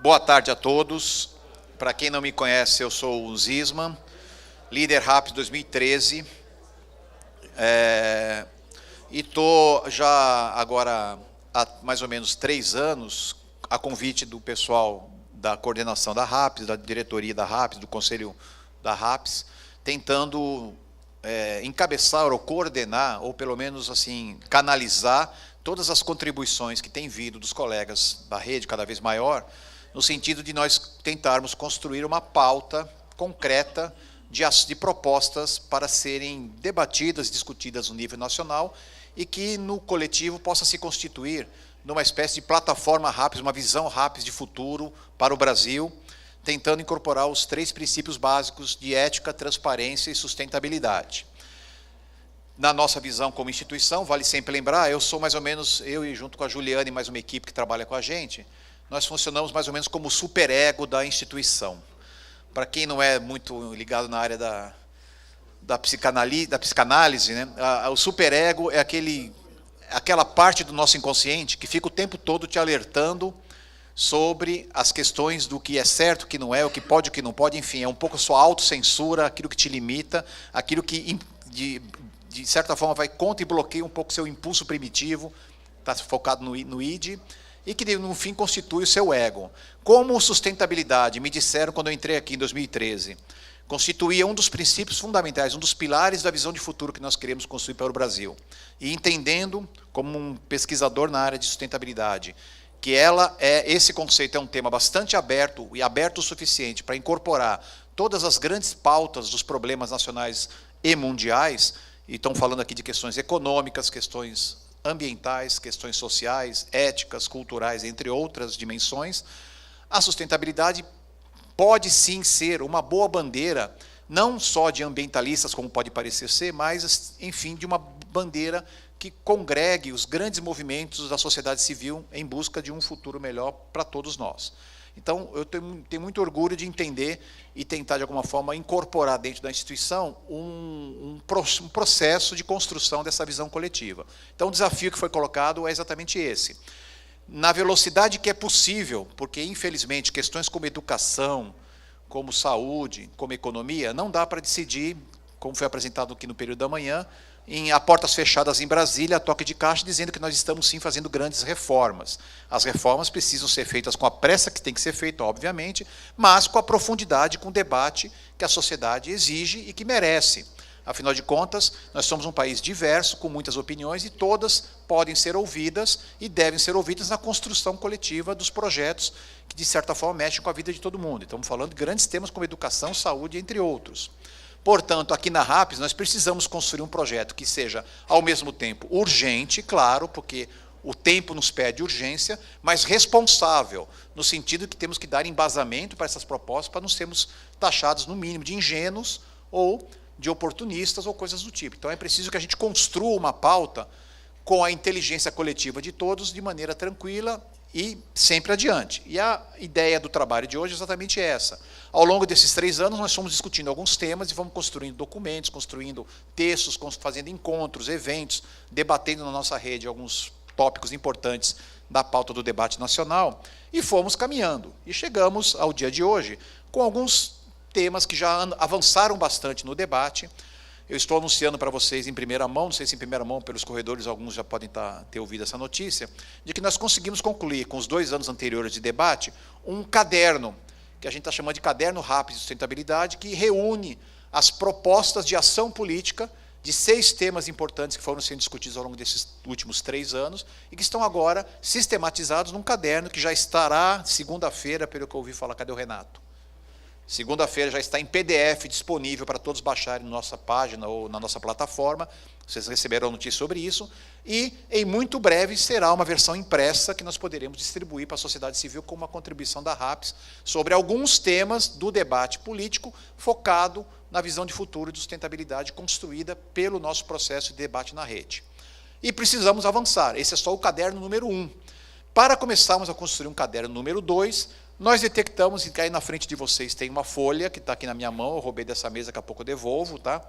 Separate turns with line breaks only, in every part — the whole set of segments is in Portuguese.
Boa tarde a todos. Para quem não me conhece, eu sou o Zisman, líder RAPS 2013. E estou já agora há mais ou menos 3 anos, a convite do pessoal da coordenação da RAPS, da diretoria da RAPS, do conselho da RAPS, tentando encabeçar ou coordenar, ou pelo menos assim canalizar todas as contribuições que têm vindo dos colegas da rede cada vez maior, no sentido de nós tentarmos construir uma pauta concreta de propostas para serem debatidas, discutidas no nível nacional e que no coletivo possa se constituir numa espécie de plataforma RAPS, uma visão RAPS de futuro para o Brasil, tentando incorporar os 3 princípios básicos de ética, transparência e sustentabilidade. Na nossa visão como instituição, vale sempre lembrar, eu sou mais ou menos, eu e junto com a Juliana e mais uma equipe que trabalha com a gente, nós funcionamos mais ou menos como o superego da instituição. Para quem não é muito ligado na área da psicanálise, né, o superego é aquela parte do nosso inconsciente que fica o tempo todo te alertando sobre as questões do que é certo, o que não é, o que pode, o que não pode, enfim, é um pouco a sua autocensura, aquilo que te limita, aquilo que, de certa forma, vai contra e bloqueia um pouco o seu impulso primitivo, está focado no id, e que, no fim, constitui o seu ego. Como sustentabilidade, me disseram quando eu entrei aqui em 2013, constituía um dos princípios fundamentais, um dos pilares da visão de futuro que nós queremos construir para o Brasil. E entendendo, como um pesquisador na área de sustentabilidade, que esse conceito é um tema bastante aberto, e aberto o suficiente para incorporar todas as grandes pautas dos problemas nacionais e mundiais, e estão falando aqui de questões econômicas, questões ambientais, questões sociais, éticas, culturais, entre outras dimensões, a sustentabilidade pode sim ser uma boa bandeira, não só de ambientalistas, como pode parecer ser, mas, enfim, de uma bandeira que congregue os grandes movimentos da sociedade civil em busca de um futuro melhor para todos nós. Então, eu tenho muito orgulho de entender e tentar, de alguma forma, incorporar dentro da instituição um processo de construção dessa visão coletiva. Então, o desafio que foi colocado é exatamente esse. Na velocidade que é possível, porque, infelizmente, questões como educação, como saúde, como economia, não dá para decidir, como foi apresentado aqui no período da manhã, a portas fechadas em Brasília, a toque de caixa, dizendo que nós estamos, sim, fazendo grandes reformas. As reformas precisam ser feitas com a pressa que tem que ser feita, obviamente, mas com a profundidade, com o debate que a sociedade exige e que merece. Afinal de contas, nós somos um país diverso, com muitas opiniões, e todas podem ser ouvidas e devem ser ouvidas na construção coletiva dos projetos que, de certa forma, mexem com a vida de todo mundo. Estamos falando de grandes temas como educação, saúde, entre outros. Portanto, aqui na RAPS, nós precisamos construir um projeto que seja, ao mesmo tempo, urgente, claro, porque o tempo nos pede urgência, mas responsável, no sentido que temos que dar embasamento para essas propostas, para não sermos taxados, no mínimo, de ingênuos ou de oportunistas ou coisas do tipo. Então, é preciso que a gente construa uma pauta com a inteligência coletiva de todos, de maneira tranquila e sempre adiante. E a ideia do trabalho de hoje é exatamente essa. Ao longo desses 3 anos, nós fomos discutindo alguns temas e vamos construindo documentos, construindo textos, fazendo encontros, eventos, debatendo na nossa rede alguns tópicos importantes da pauta do debate nacional, e fomos caminhando. E chegamos ao dia de hoje com alguns temas que já avançaram bastante no debate. Eu estou anunciando para vocês em primeira mão, não sei se em primeira mão pelos corredores, alguns já podem ter ouvido essa notícia, de que nós conseguimos concluir, com os 2 anos anteriores de debate, um caderno, que a gente está chamando de Caderno RAPS de Sustentabilidade, que reúne as propostas de ação política de 6 temas importantes que foram sendo discutidos ao longo desses últimos 3 anos e que estão agora sistematizados num caderno que já estará segunda-feira, pelo que eu ouvi falar. Cadê o Renato? Segunda-feira já está em PDF disponível para todos baixarem na nossa página ou na nossa plataforma. Vocês receberão notícia sobre isso. E, em muito breve, será uma versão impressa que nós poderemos distribuir para a sociedade civil como uma contribuição da RAPS sobre alguns temas do debate político focado na visão de futuro e de sustentabilidade construída pelo nosso processo de debate na rede. E precisamos avançar. Esse é só o caderno número 1. Para começarmos a construir um caderno número 2, nós detectamos, e aí na frente de vocês tem uma folha, que está aqui na minha mão, eu roubei dessa mesa, daqui a pouco eu devolvo, tá?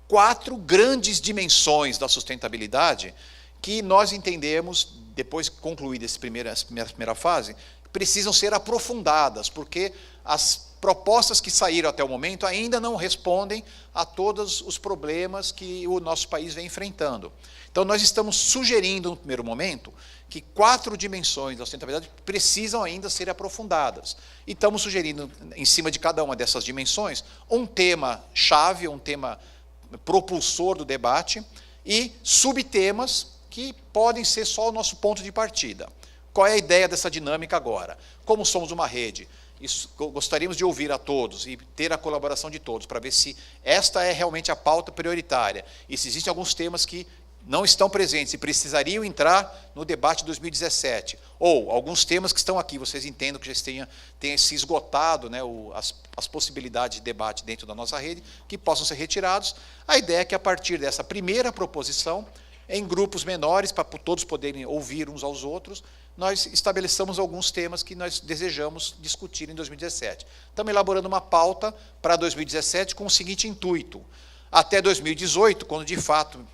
4 grandes dimensões da sustentabilidade que nós entendemos depois concluída essa primeira fase, precisam ser aprofundadas, porque as propostas que saíram até o momento ainda não respondem a todos os problemas que o nosso país vem enfrentando. Então, nós estamos sugerindo, no primeiro momento, que 4 dimensões da sustentabilidade precisam ainda ser aprofundadas. E estamos sugerindo, em cima de cada uma dessas dimensões, um tema-chave, um tema propulsor do debate e subtemas que podem ser só o nosso ponto de partida. Qual é a ideia dessa dinâmica agora? Como somos uma rede, gostaríamos de ouvir a todos e ter a colaboração de todos para ver se esta é realmente a pauta prioritária e se existem alguns temas que não estão presentes e precisariam entrar no debate de 2017, ou alguns temas que estão aqui, vocês entendam que já tenha se esgotado, né, as possibilidades de debate dentro da nossa rede, que possam ser retirados. A ideia é que, a partir dessa primeira proposição, em grupos menores, para todos poderem ouvir uns aos outros, nós estabeleçamos alguns temas que nós desejamos discutir em 2017. Estamos elaborando uma pauta para 2017 com o seguinte intuito: até 2018, quando de fato,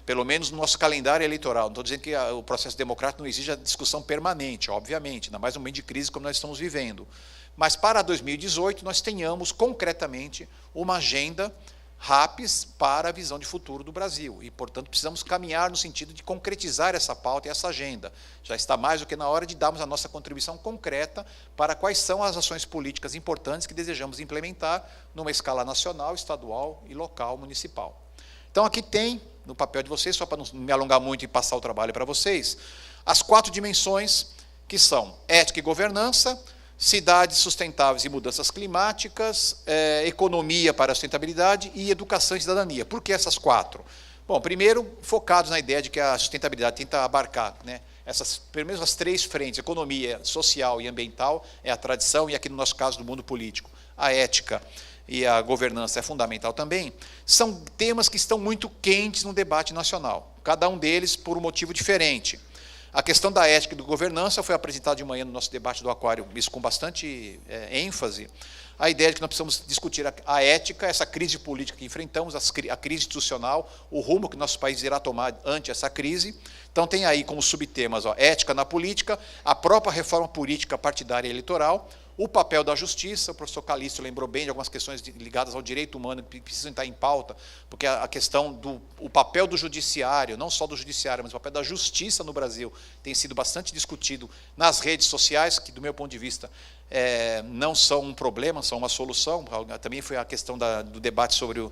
pelo menos no nosso calendário eleitoral, não estou dizendo que o processo democrático não exige a discussão permanente, obviamente, ainda mais no momento de crise como nós estamos vivendo, mas para 2018 nós tenhamos concretamente uma agenda RAPS para a visão de futuro do Brasil. E, portanto, precisamos caminhar no sentido de concretizar essa pauta e essa agenda. Já está mais do que na hora de darmos a nossa contribuição concreta para quais são as ações políticas importantes que desejamos implementar numa escala nacional, estadual e local, municipal. Então, aqui tem, no papel de vocês, só para não me alongar muito e passar o trabalho para vocês, as 4 dimensões que são ética e governança, cidades sustentáveis e mudanças climáticas, economia para a sustentabilidade e educação e cidadania. Por que essas 4? Bom, primeiro, focados na ideia de que a sustentabilidade tenta abarcar, né, pelo menos as 3 frentes, economia, social e ambiental, é a tradição, e aqui no nosso caso do mundo político, a ética e a governança é fundamental também, são temas que estão muito quentes no debate nacional, cada um deles por um motivo diferente. A questão da ética e da governança foi apresentada de manhã no nosso debate do Aquário, isso com bastante ênfase. A ideia de que nós precisamos discutir a ética, essa crise política que enfrentamos, a crise institucional, o rumo que nosso país irá tomar ante essa crise. Então, tem aí como subtemas ética na política, a própria reforma política partidária e eleitoral, o papel da justiça. O professor Calixto lembrou bem de algumas questões ligadas ao direito humano que precisam estar em pauta, porque a questão do papel do judiciário, não só do judiciário, mas o papel da justiça no Brasil, tem sido bastante discutido nas redes sociais, que, do meu ponto de vista, não são um problema, são uma solução. Também foi a questão do debate sobre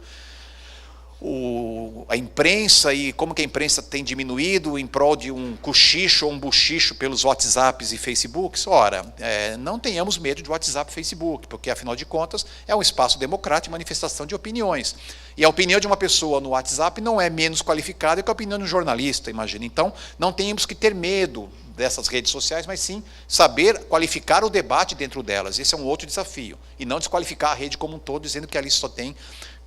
a imprensa e como que a imprensa tem diminuído em prol de um cochicho ou um buchicho pelos WhatsApps e Facebooks. Ora, não tenhamos medo de WhatsApp e Facebook, porque, afinal de contas, é um espaço democrático de manifestação de opiniões. E a opinião de uma pessoa no WhatsApp não é menos qualificada que a opinião de um jornalista, imagina. Então, não temos que ter medo dessas redes sociais, mas sim saber qualificar o debate dentro delas. Esse é um outro desafio. E não desqualificar a rede como um todo, dizendo que ali só tem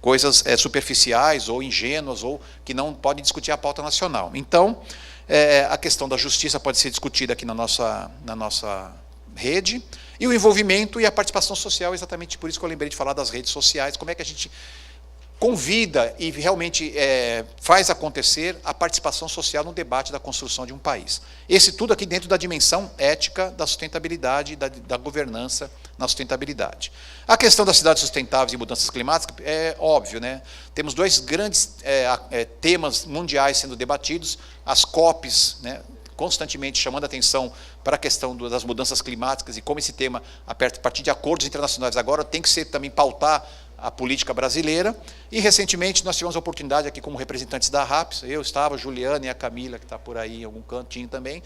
coisas superficiais ou ingênuas ou que não podem discutir a pauta nacional. Então, a questão da justiça pode ser discutida aqui na nossa rede, e o envolvimento e a participação social, exatamente por isso que eu lembrei de falar das redes sociais, como é que a gente convida e realmente faz acontecer a participação social no debate da construção de um país. Esse tudo aqui dentro da dimensão ética da sustentabilidade, da governança na sustentabilidade. A questão das cidades sustentáveis e mudanças climáticas é óbvio, né? Temos 2 grandes temas mundiais sendo debatidos, as COPs, né, constantemente chamando a atenção para a questão das mudanças climáticas e como esse tema, a partir de acordos internacionais agora, tem que ser também pautar a política brasileira. E, recentemente, nós tivemos a oportunidade aqui como representantes da RAPS, eu estava, a Juliana e a Camila, que está por aí em algum cantinho também,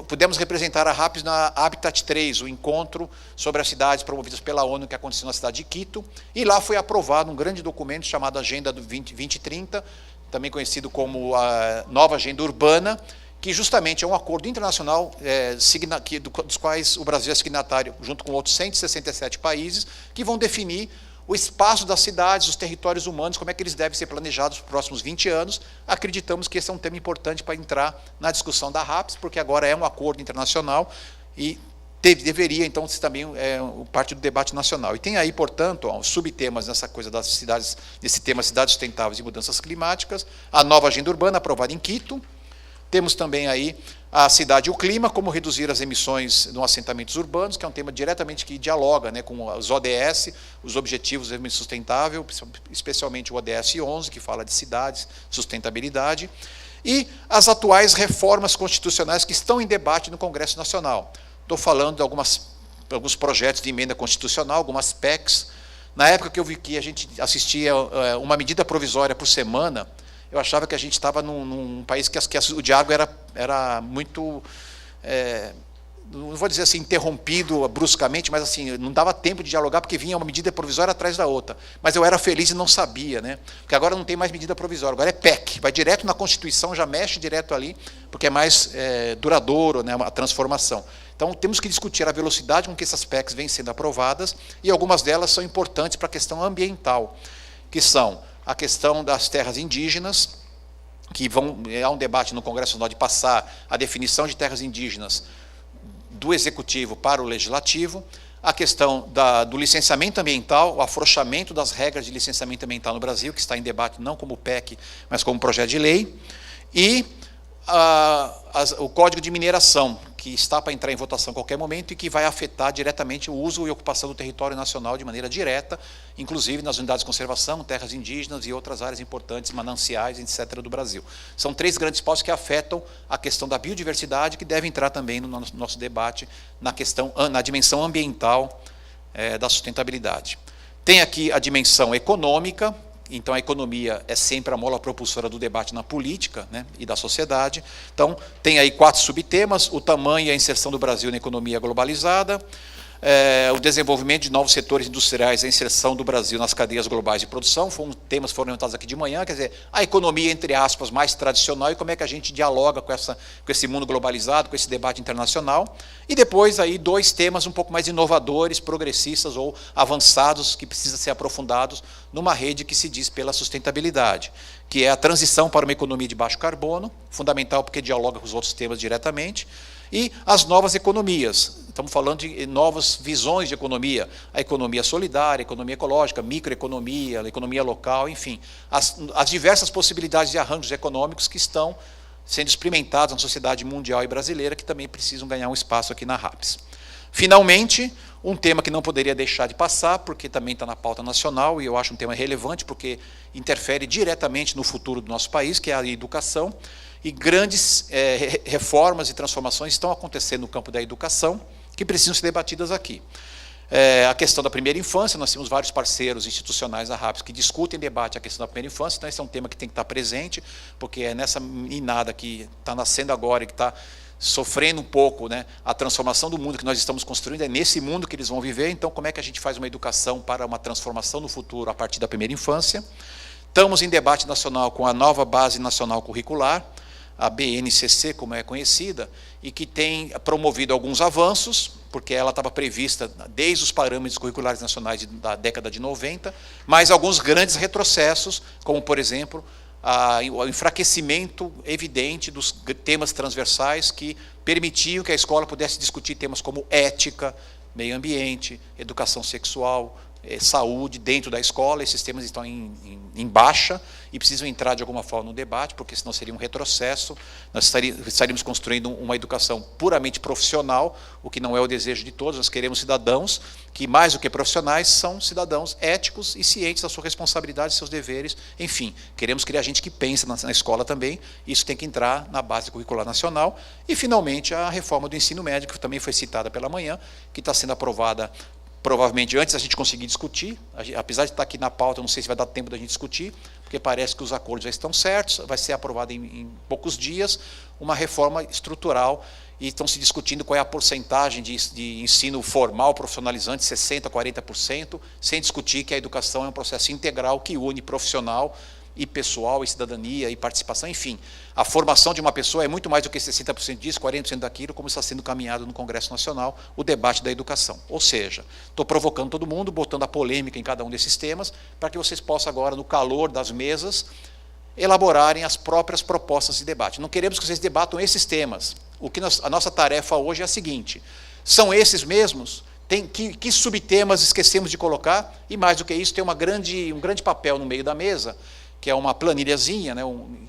pudemos representar a RAPS na Habitat 3, o encontro sobre as cidades promovidas pela ONU, que aconteceu na cidade de Quito, e lá foi aprovado um grande documento chamado Agenda do 2030, também conhecido como a Nova Agenda Urbana, que justamente é um acordo internacional dos quais o Brasil é signatário, junto com outros 167 países, que vão definir o espaço das cidades, os territórios humanos, como é que eles devem ser planejados nos próximos 20 anos. Acreditamos que esse é um tema importante para entrar na discussão da RAPS, porque agora é um acordo internacional e deveria, então, ser também parte do debate nacional. E tem aí, portanto, os subtemas nessa coisa das cidades, nesse tema cidades sustentáveis e mudanças climáticas, a nova agenda urbana aprovada em Quito, Temos também aí a cidade e o clima, como reduzir as emissões nos assentamentos urbanos, que é um tema diretamente que dialoga, né, com os ODS, os Objetivos de Desenvolvimento Sustentável, especialmente o ODS 11, que fala de cidades, sustentabilidade, e as atuais reformas constitucionais que estão em debate no Congresso Nacional. Estou falando de alguns projetos de emenda constitucional, algumas PECs. Na época que eu vi que a gente assistia uma medida provisória por semana, eu achava que a gente estava num país que o diálogo era muito, não vou dizer assim, interrompido bruscamente, mas assim, não dava tempo de dialogar, porque vinha uma medida provisória atrás da outra. Mas eu era feliz e não sabia, né? Porque agora não tem mais medida provisória, agora é PEC, vai direto na Constituição, já mexe direto ali, porque é mais duradouro, né, a transformação. Então, temos que discutir a velocidade com que essas PECs vêm sendo aprovadas, e algumas delas são importantes para a questão ambiental, que são a questão das terras indígenas, que há um debate no Congresso Nacional de passar a definição de terras indígenas do Executivo para o Legislativo, a questão do licenciamento ambiental, o afrouxamento das regras de licenciamento ambiental no Brasil, que está em debate não como PEC, mas como projeto de lei, e o Código de Mineração, que está para entrar em votação a qualquer momento e que vai afetar diretamente o uso e ocupação do território nacional de maneira direta, inclusive nas unidades de conservação, terras indígenas e outras áreas importantes, mananciais, etc., do Brasil. São 3 grandes pautas que afetam a questão da biodiversidade, que deve entrar também no nosso debate na dimensão ambiental da sustentabilidade. Tem aqui a dimensão econômica. Então, a economia é sempre a mola propulsora do debate na política, né, e da sociedade. Então, tem aí 4 subtemas: o tamanho e a inserção do Brasil na economia globalizada, o desenvolvimento de novos setores industriais, a inserção do Brasil nas cadeias globais de produção, temas foram levantados aqui de manhã, quer dizer, a economia, entre aspas, mais tradicional e como é que a gente dialoga com esse mundo globalizado, com esse debate internacional. E depois, aí, 2 temas um pouco mais inovadores, progressistas ou avançados, que precisam ser aprofundados numa rede que se diz pela sustentabilidade, que é a transição para uma economia de baixo carbono, fundamental porque dialoga com os outros temas diretamente, e as novas economias. Estamos falando de novas visões de economia, a economia solidária, a economia ecológica, a microeconomia, a economia local, enfim, as diversas possibilidades de arranjos econômicos que estão sendo experimentados na sociedade mundial e brasileira, que também precisam ganhar um espaço aqui na RAPS. Finalmente, um tema que não poderia deixar de passar, porque também está na pauta nacional, e eu acho um tema relevante, porque interfere diretamente no futuro do nosso país, que é a educação, e grandes reformas e transformações estão acontecendo no campo da educação, que precisam ser debatidas aqui. A questão da primeira infância, nós temos vários parceiros institucionais da RAPS que discutem e debatem a questão da primeira infância, então esse é um tema que tem que estar presente, porque é nessa meninada que está nascendo agora e que está sofrendo um pouco, né, a transformação do mundo que nós estamos construindo, é nesse mundo que eles vão viver. Então, como é que a gente faz uma educação para uma transformação no futuro a partir da primeira infância? Estamos em debate nacional com a nova Base Nacional Curricular, a BNCC, como é conhecida, e que tem promovido alguns avanços, porque ela estava prevista desde os parâmetros curriculares nacionais da década de 90, mas alguns grandes retrocessos, como, por exemplo, o enfraquecimento evidente dos temas transversais que permitiam que a escola pudesse discutir temas como ética, meio ambiente, educação sexual, saúde dentro da escola. Esses temas estão em baixa e precisam entrar de alguma forma no debate, porque senão seria um retrocesso. Nós estaríamos construindo uma educação puramente profissional, o que não é o desejo de todos. Nós queremos cidadãos que, mais do que profissionais, são cidadãos éticos e cientes da sua responsabilidade, seus deveres. Enfim, queremos criar gente que pensa na escola também. Isso tem que entrar na base curricular nacional. E, finalmente, a reforma do ensino médio, que também foi citada pela manhã, que está sendo aprovada provavelmente antes da gente conseguir discutir, apesar de estar aqui na pauta, não sei se vai dar tempo da gente discutir, porque parece que os acordos já estão certos, vai ser aprovado em poucos dias, uma reforma estrutural, e estão se discutindo qual é a porcentagem de ensino formal, profissionalizante, 60%, 40%, sem discutir que a educação é um processo integral que une profissional e pessoal, e cidadania, e participação, enfim. A formação de uma pessoa é muito mais do que 60% disso, 40% daquilo, como está sendo caminhado no Congresso Nacional, o debate da educação. Ou seja, estou provocando todo mundo, botando a polêmica em cada um desses temas, para que vocês possam agora, no calor das mesas, elaborarem as próprias propostas de debate. Não queremos que vocês debatam esses temas. A nossa tarefa hoje é a seguinte: são esses mesmos? Que subtemas esquecemos de colocar? E mais do que isso, tem um grande papel no meio da mesa, que é uma planilhazinha, né,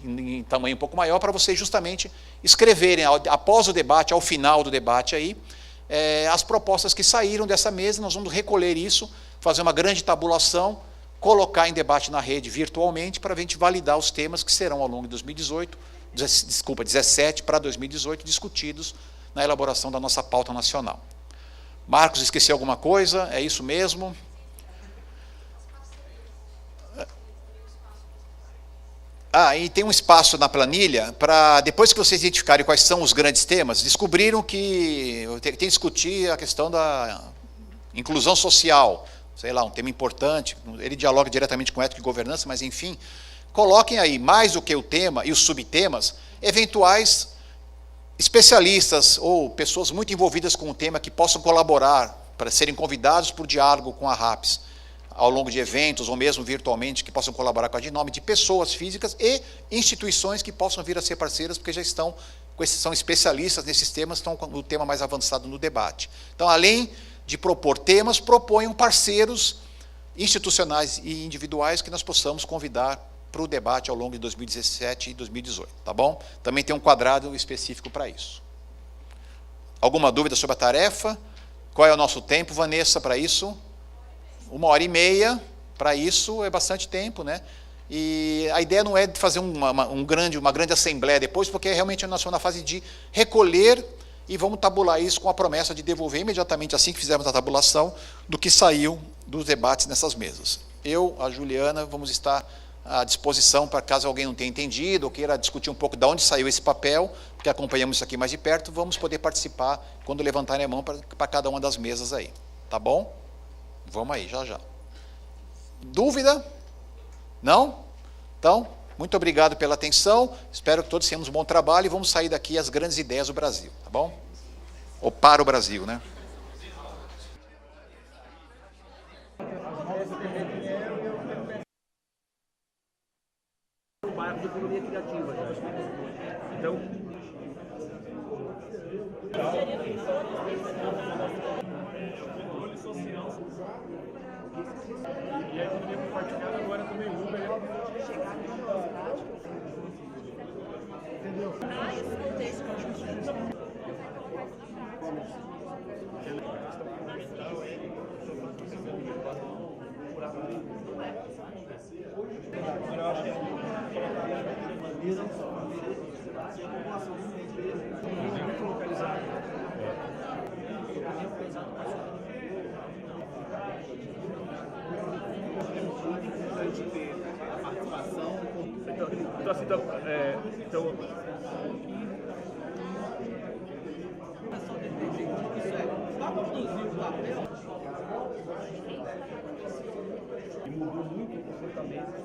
em tamanho um pouco maior, para vocês justamente escreverem, após o debate, ao final do debate, aí, as propostas que saíram dessa mesa. Nós vamos recolher isso, fazer uma grande tabulação, colocar em debate na rede virtualmente, para a gente validar os temas que serão, ao longo de 2017 para 2018, discutidos na elaboração da nossa pauta nacional. Marcos, esqueci alguma coisa? É isso mesmo? E tem um espaço na planilha para, depois que vocês identificarem quais são os grandes temas, descobriram que tem que discutir a questão da inclusão social, sei lá, um tema importante, ele dialoga diretamente com ética e governança, mas enfim, coloquem aí, mais do que o tema e os subtemas, eventuais especialistas ou pessoas muito envolvidas com o tema que possam colaborar para serem convidados para o diálogo com a RAPS, ao longo de eventos, ou mesmo virtualmente, que possam colaborar com a gente, em nome de pessoas físicas e instituições que possam vir a ser parceiras, porque já estão, são especialistas nesses temas, estão com o tema mais avançado no debate. Então, além de propor temas, proponham parceiros institucionais e individuais que nós possamos convidar para o debate ao longo de 2017 e 2018, tá bom? Também tem um quadrado específico para isso. Alguma dúvida sobre a tarefa? Qual é o nosso tempo, Vanessa, para isso? 1h30, para isso é bastante tempo, né? E a ideia não é de fazer uma grande assembleia depois, porque realmente nós estamos na fase de recolher e vamos tabular isso com a promessa de devolver imediatamente, assim que fizermos a tabulação, do que saiu dos debates nessas mesas. Eu, a Juliana, vamos estar à disposição para, caso alguém não tenha entendido ou queira discutir um pouco de onde saiu esse papel, porque acompanhamos isso aqui mais de perto, vamos poder participar quando levantarem a mão para cada uma das mesas aí. Tá bom? Vamos aí, já já. Dúvida? Não? Então, muito obrigado pela atenção, espero que todos tenhamos um bom trabalho e vamos sair daqui as grandes ideias do Brasil, tá bom? Ou para o Brasil, né?
De economia criativa. Então, e a economia compartilhada agora também muda. E mudou muito o comportamento